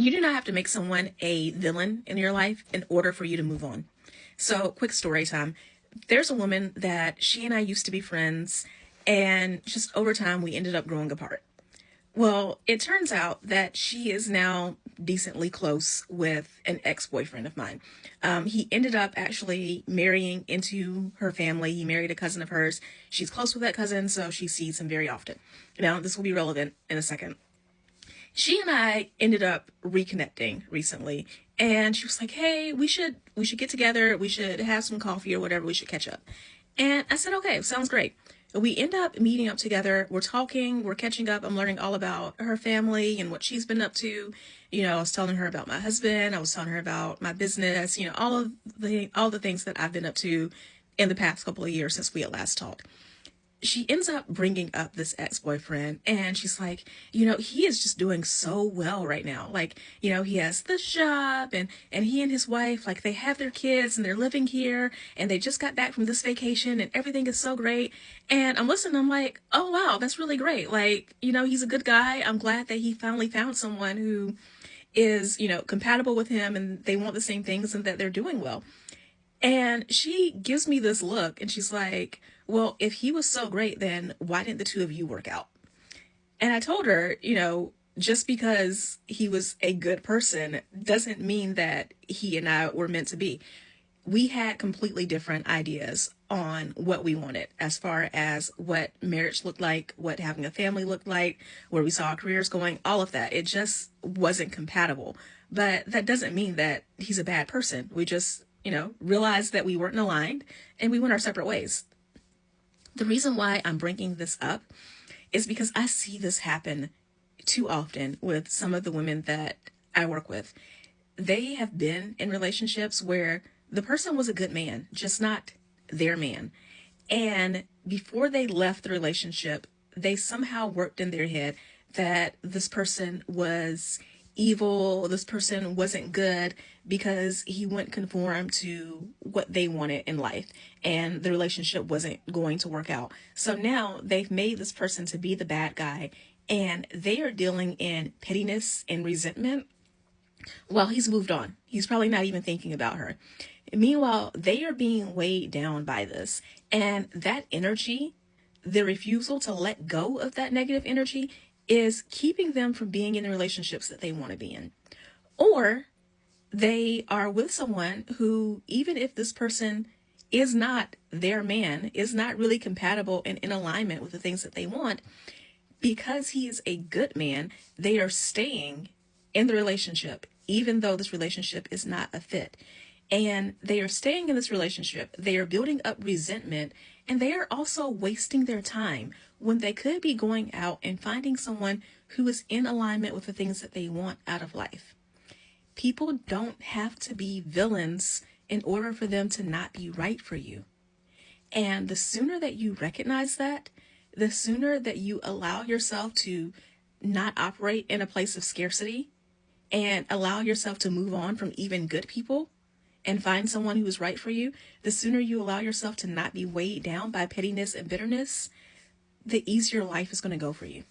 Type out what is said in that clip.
You do not have to make someone a villain in your life in order for you to move on. So, quick story time. There's a woman that she and I used to be friends, and just over time, we ended up growing apart. Well, it turns out that she is now decently close with an ex-boyfriend of mine. He ended up actually marrying into her family. He married a cousin of hers. She's close with that cousin, so she sees him very often. Now, this will be relevant in a second. She and I ended up reconnecting recently, and she was like, "Hey, we should get together. We should have some coffee or whatever. We should catch up." And I said, "Okay, sounds great." We end up meeting up together. We're talking, we're catching up. I'm learning all about her family and what she's been up to. I was telling her about my husband. I was telling her about my business, all the things that I've been up to in the past couple of years since we had last talked. She ends up bringing up this ex-boyfriend, and she's like, he is just doing so well right now. Like, he has this job, and he and his wife, like, they have their kids and they're living here, and they just got back from this vacation, and everything is so great. And I'm listening, I'm like, oh wow, that's really great. Like, he's a good guy. I'm glad that he finally found someone who is, compatible with him, and they want the same things, and that they're doing well. And she gives me this look, and she's like, well, if he was so great, then why didn't the two of you work out? And I told her, just because he was a good person doesn't mean that he and I were meant to be. We had completely different ideas on what we wanted as far as what marriage looked like, what having a family looked like, where we saw our careers going, all of that. It just wasn't compatible. But that doesn't mean that he's a bad person. We just, realized that we weren't aligned, and we went our separate ways. The reason why I'm bringing this up is because I see this happen too often with some of the women that I work with. They have been in relationships where the person was a good man, just not their man. And before they left the relationship, they somehow worked in their head that this person was evil, this person wasn't good because he wouldn't conform to what they wanted in life, and the relationship wasn't going to work out. So now they've made this person to be the bad guy, and they are dealing in pettiness and resentment while he's moved on. He's probably not even thinking about her. Meanwhile, they are being weighed down by this, and that energy, the refusal to let go of that negative energy, is keeping them from being in the relationships that they want to be in. Or they are with someone who, even if this person is not their man, is not really compatible and in alignment with the things that they want, because he is a good man, they are staying in the relationship, even though this relationship is not a fit. And they are staying in this relationship. They are building up resentment, and they are also wasting their time when they could be going out and finding someone who is in alignment with the things that they want out of life. People don't have to be villains in order for them to not be right for you. And the sooner that you recognize that, the sooner that you allow yourself to not operate in a place of scarcity and allow yourself to move on from even good people and find someone who is right for you, the sooner you allow yourself to not be weighed down by pettiness and bitterness, the easier life is going to go for you.